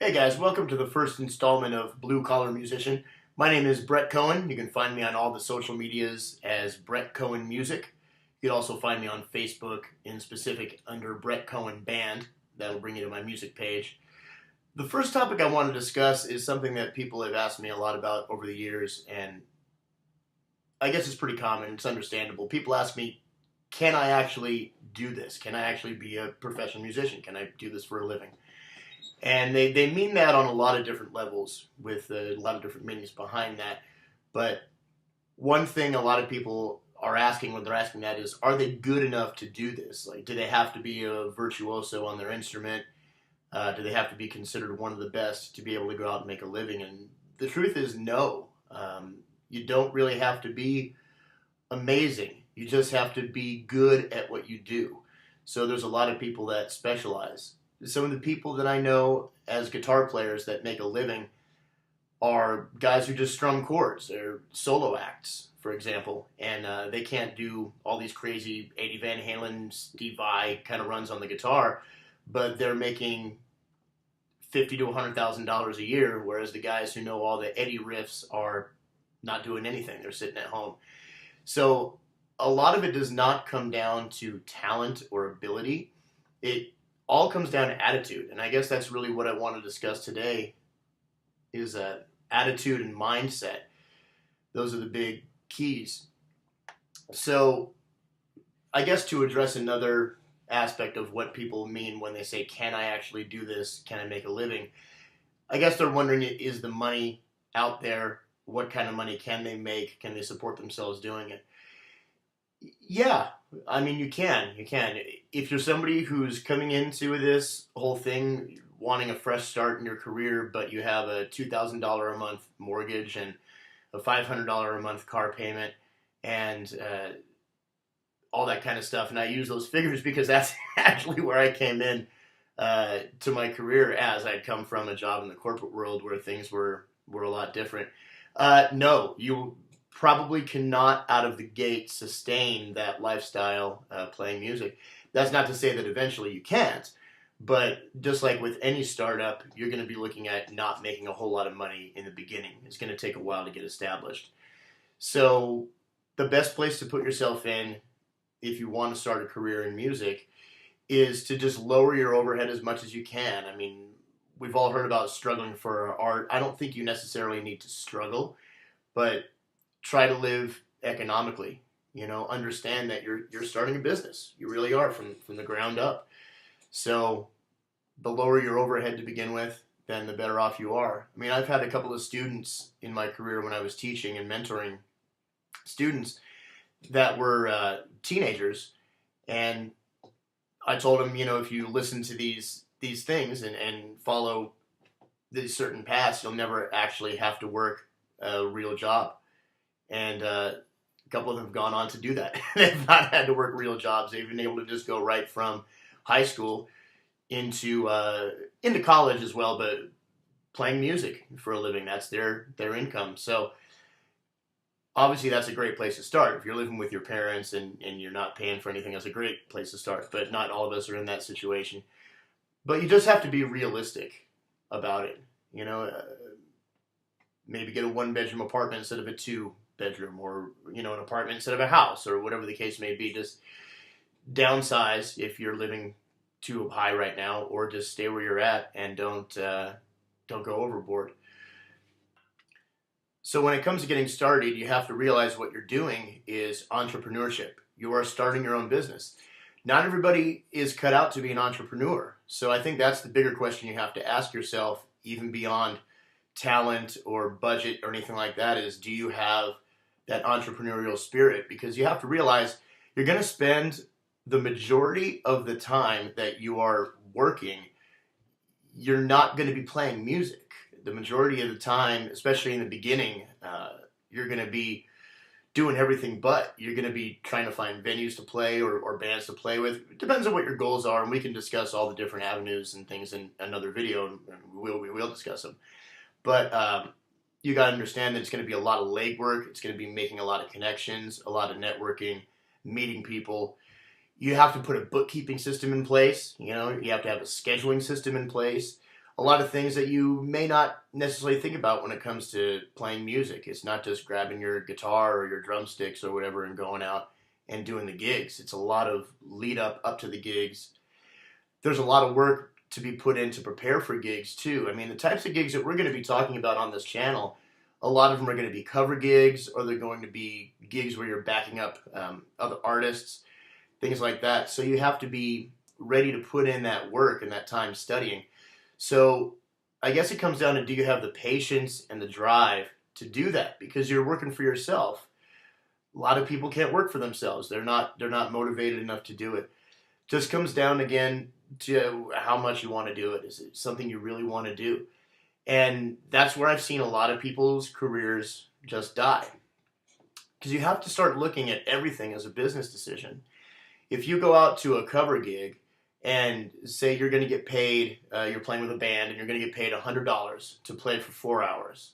Hey guys, welcome to the first installment of Blue Collar Musician. My name is Brett Cohen. You can find me on all the social medias as Brett Cohen Music. You can also find me on Facebook in specific under Brett Cohen Band. That'll bring you to my music page. The first topic I want to discuss is something that people have asked me a lot about over the years, and I guess it's pretty common. It's understandable. People ask me, can I actually do this? Can I actually be a professional musician? Can I do this for a living? And they mean that on a lot of different levels with a lot of different meanings behind that. But one thing a lot of people are asking when they're asking that is, are they good enough to do this? Like, do they have to be a virtuoso on their instrument? Do they have to be considered one of the best to be able to go out and make a living? And the truth is no. You don't really have to be amazing. You just have to be good at what you do. So there's a lot of people that specialize. Some of the people that I know as guitar players that make a living are guys who just strum chords. They're solo acts, for example, and they can't do all these crazy Eddie Van Halen, Steve Vai kind of runs on the guitar, but they're making $50,000 to $100,000 a year, whereas the guys who know all the Eddie riffs are not doing anything. They're sitting at home. So a lot of it does not come down to talent or ability. It all comes down to attitude, and I guess that's really what I want to discuss today is attitude and mindset. Those are the big keys. So I guess to address another aspect of what people mean when they say, can I actually do this? Can I make a living? I guess they're wondering, is the money out there? What kind of money can they make? Can they support themselves doing it? Yeah, I mean, you can. If you're somebody who's coming into this whole thing wanting a fresh start in your career, but you have a $2,000 a month mortgage and a $500 a month car payment and all that kind of stuff, and I use those figures because that's actually where I came in to my career, as I'd come from a job in the corporate world where things were a lot different. No, you probably cannot out of the gate sustain that lifestyle playing music. That's not to say that eventually you can't, but just like with any startup, you're going to be looking at not making a whole lot of money in the beginning. It's going to take a while to get established. So the best place to put yourself in if you want to start a career in music is to just lower your overhead as much as you can. I mean, we've all heard about struggling for art. I don't think you necessarily need to struggle, but try to live economically. Understand that you're starting a business. You really are from the ground up. So the lower your overhead to begin with, then the better off you are. I mean, I've had a couple of students in my career when I was teaching and mentoring students that were teenagers, and I told them, if you listen to these things and follow these certain paths, you'll never actually have to work a real job. And a couple of them have gone on to do that. They've not had to work real jobs. They've been able to just go right from high school into college as well, but playing music for a living. That's their income. So obviously that's a great place to start. If you're living with your parents and you're not paying for anything, that's a great place to start. But not all of us are in that situation. But you just have to be realistic about it. Maybe get a one-bedroom apartment instead of a two-bedroom, or an apartment instead of a house, or whatever the case may be. Just downsize if you're living too high right now, or just stay where you're at and don't go overboard. So when it comes to getting started, you have to realize what you're doing is entrepreneurship. You are starting your own business. Not everybody is cut out to be an entrepreneur. So I think that's the bigger question you have to ask yourself, even beyond talent or budget or anything like that, is, do you have that entrepreneurial spirit? Because you have to realize you're going to spend the majority of the time that you are working, you're not going to be playing music. The majority of the time, especially in the beginning, you're going to be doing everything but. You're going to be trying to find venues to play or bands to play with. It depends on what your goals are, and we can discuss all the different avenues and things in another video, and we will discuss them. But you got to understand that it's going to be a lot of legwork. It's going to be making a lot of connections, a lot of networking, meeting people. You have to put a bookkeeping system in place. You have to have a scheduling system in place. a lot of things that you may not necessarily think about when it comes to playing music. It's not just grabbing your guitar or your drumsticks or whatever and going out and doing the gigs. It's a lot of lead up to the gigs. There's a lot of work to be put in to prepare for gigs too. I mean, the types of gigs that we're going to be talking about on this channel, a lot of them are going to be cover gigs, or they're going to be gigs where you're backing up other artists, things like that. So you have to be ready to put in that work and that time studying. So I guess it comes down to, do you have the patience and the drive to do that? Because you're working for yourself. A lot of people can't work for themselves. They're not motivated enough to do it. Just comes down again to how much you want to do it. Is it something you really want to do? And that's where I've seen a lot of people's careers just die. Because you have to start looking at everything as a business decision. If you go out to a cover gig and say you're going to get paid, you're playing with a band and you're going to get paid $100 to play for 4 hours.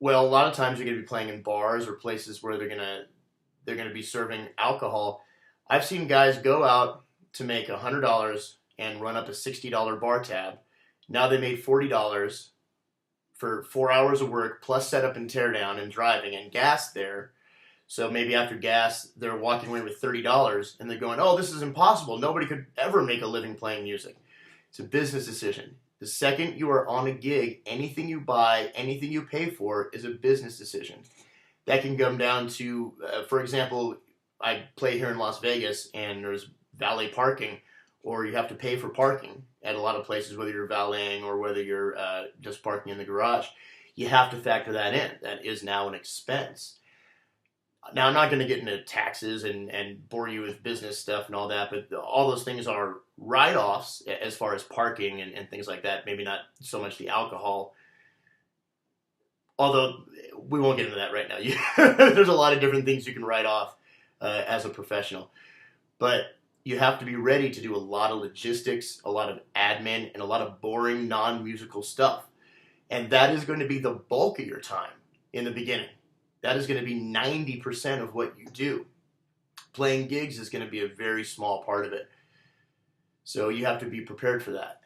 Well, a lot of times you're going to be playing in bars or places where they're going to be serving alcohol. I've seen guys go out to make $100 and run up a $60 bar tab. Now they made $40 for 4 hours of work, plus setup and teardown and driving and gas there. So maybe after gas, they're walking away with $30 and they're going, oh, this is impossible. Nobody could ever make a living playing music. It's a business decision. The second you are on a gig, anything you buy, anything you pay for is a business decision. That can come down to, for example, I play here in Las Vegas and there's valet parking, or you have to pay for parking at a lot of places, whether you're valeting or whether you're just parking in the garage. You have to factor that in. That is now an expense. Now, I'm not going to get into taxes and bore you with business stuff and all that, but all those things are write-offs as far as parking and things like that. Maybe not so much the alcohol, although we won't get into that right now. There's a lot of different things you can write off as a professional. But you have to be ready to do a lot of logistics, a lot of admin, and a lot of boring non-musical stuff. And that is going to be the bulk of your time in the beginning. That is going to be 90% of what you do. Playing gigs is going to be a very small part of it. So you have to be prepared for that.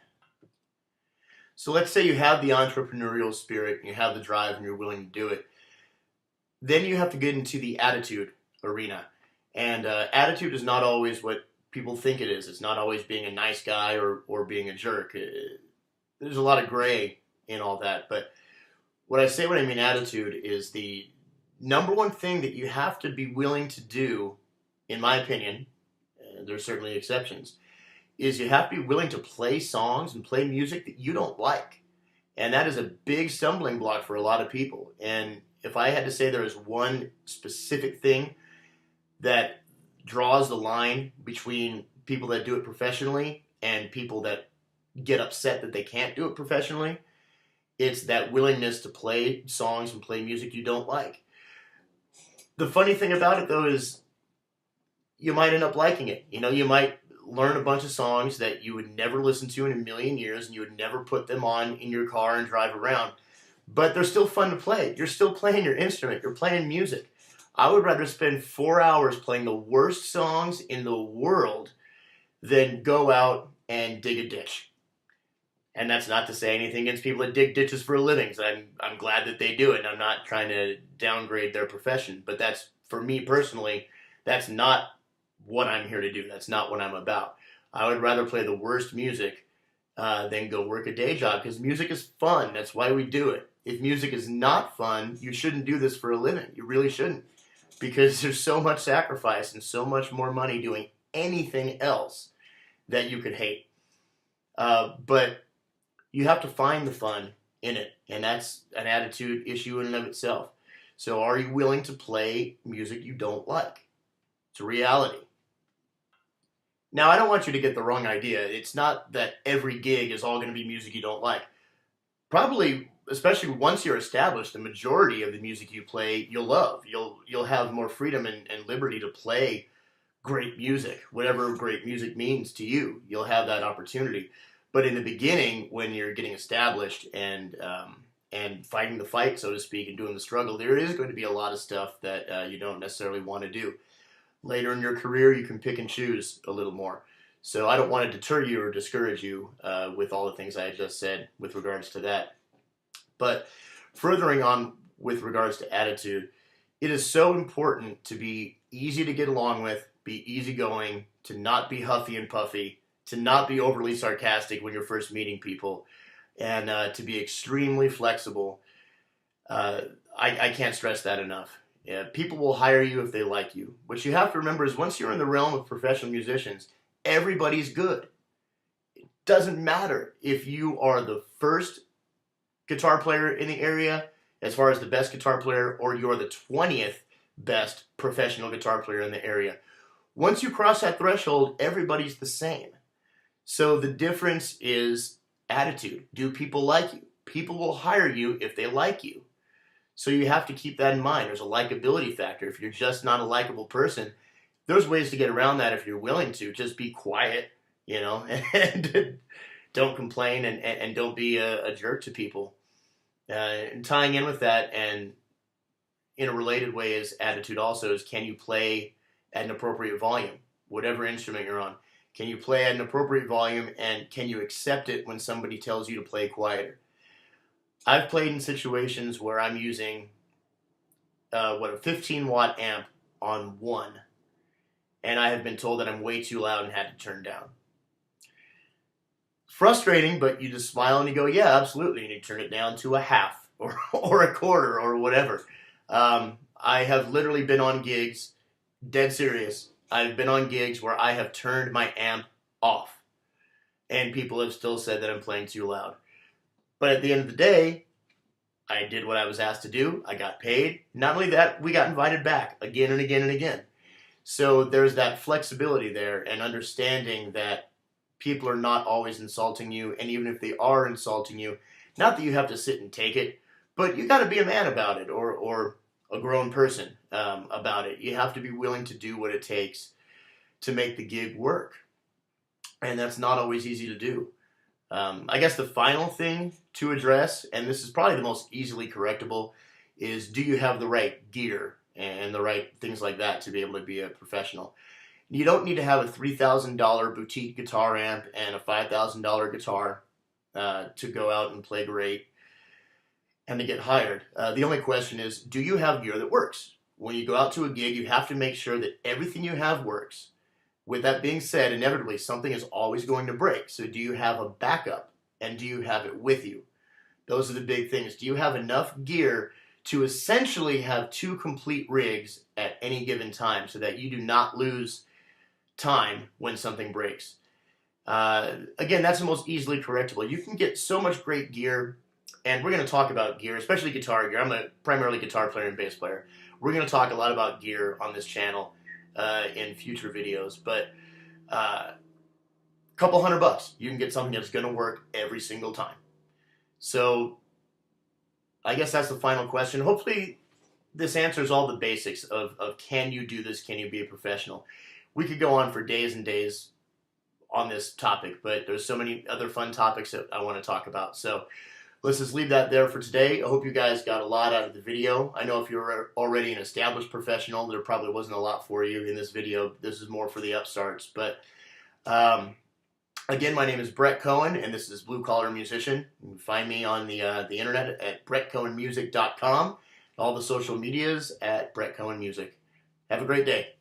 So let's say you have the entrepreneurial spirit, and you have the drive, and you're willing to do it. Then you have to get into the attitude arena. And attitude is not always what people think it is. It's not always being a nice guy or being a jerk. There's a lot of gray in all that. But when I mean attitude is the number one thing that you have to be willing to do, in my opinion, there's certainly exceptions, is you have to be willing to play songs and play music that you don't like. And that is a big stumbling block for a lot of people. And if I had to say there is one specific thing that draws the line between people that do it professionally and people that get upset that they can't do it professionally, it's that willingness to play songs and play music you don't like. The funny thing about it, though, is you might end up liking it. You know, you might learn a bunch of songs that you would never listen to in a million years, and you would never put them on in your car and drive around. But they're still fun to play. You're still playing your instrument. You're playing music. I would rather spend 4 hours playing the worst songs in the world than go out and dig a ditch. And that's not to say anything against people that dig ditches for a living. So I'm glad that they do it, and I'm not trying to downgrade their profession. But that's, for me personally, that's not what I'm here to do. That's not what I'm about. I would rather play the worst music than go work a day job, because music is fun. That's why we do it. If music is not fun, you shouldn't do this for a living. You really shouldn't, because there's so much sacrifice and so much more money doing anything else that you could hate. But you have to find the fun in it, and that's an attitude issue in and of itself. So are you willing to play music you don't like? It's a reality. Now, I don't want you to get the wrong idea. It's not that every gig is all going to be music you don't like. Probably, especially once you're established, the majority of the music you play, you'll love. You'll have more freedom and liberty to play great music, whatever great music means to you. You'll have that opportunity. But in the beginning, when you're getting established and fighting the fight, so to speak, and doing the struggle, there is going to be a lot of stuff that you don't necessarily want to do. Later in your career, you can pick and choose a little more. So I don't want to deter you or discourage you with all the things I just said with regards to that. But furthering on with regards to attitude, it is so important to be easy to get along with, be easygoing, to not be huffy and puffy, to not be overly sarcastic when you're first meeting people, and to be extremely flexible. I can't stress that enough. Yeah, people will hire you if they like you. What you have to remember is once you're in the realm of professional musicians, everybody's good. It doesn't matter if you are the first guitar player in the area, as far as the best guitar player, or you're the 20th best professional guitar player in the area. Once you cross that threshold, everybody's the same. So the difference is attitude. Do people like you? People will hire you if they like you. So you have to keep that in mind. There's a likability factor. If you're just not a likable person, there's ways to get around that if you're willing to. Just be quiet, and don't complain, and don't be a jerk to people. And tying in with that, and in a related way, is attitude also, is can you play at an appropriate volume, whatever instrument you're on. Can you play at an appropriate volume, and can you accept it when somebody tells you to play quieter? I've played in situations where I'm using a 15-watt amp on one, and I have been told that I'm way too loud and had to turn down. Frustrating, but you just smile and you go, yeah, absolutely, and you turn it down to a half or a quarter or whatever. I have literally been on gigs, dead serious, I've been on gigs where I have turned my amp off, and people have still said that I'm playing too loud. But at the end of the day, I did what I was asked to do. I got paid. Not only that, we got invited back again and again and again. So there's that flexibility there, and understanding that people are not always insulting you. And even if they are insulting you, not that you have to sit and take it, but you got to be a man about it, or a grown person about it. You have to be willing to do what it takes to make the gig work. And that's not always easy to do. I guess the final thing to address, and this is probably the most easily correctable, is do you have the right gear and the right things like that to be able to be a professional? You don't need to have a $3,000 boutique guitar amp and a $5,000 guitar to go out and play great and to get hired. The only question is, do you have gear that works? When you go out to a gig, you have to make sure that everything you have works. With that being said, inevitably something is always going to break. So do you have a backup, and do you have it with you? Those are the big things. Do you have enough gear to essentially have 2 complete rigs at any given time so that you do not lose time when something breaks? Again, that's the most easily correctable. You can get so much great gear, and we're going to talk about gear, especially guitar gear. I'm a primarily guitar player and bass player. We're going to talk a lot about gear on this channel in future videos, but a couple $100, you can get something that's going to work every single time. So I guess that's the final question. Hopefully this answers all the basics of can you do this, can you be a professional? We could go on for days and days on this topic, but there's so many other fun topics that I want to talk about. So let's just leave that there for today. I hope you guys got a lot out of the video. I know if you're already an established professional, there probably wasn't a lot for you in this video. This is more for the upstarts. But again, my name is Brett Cohen, and this is Blue Collar Musician. You can find me on the internet at brettcohenmusic.com. All the social medias at Brett Cohen Music. Have a great day.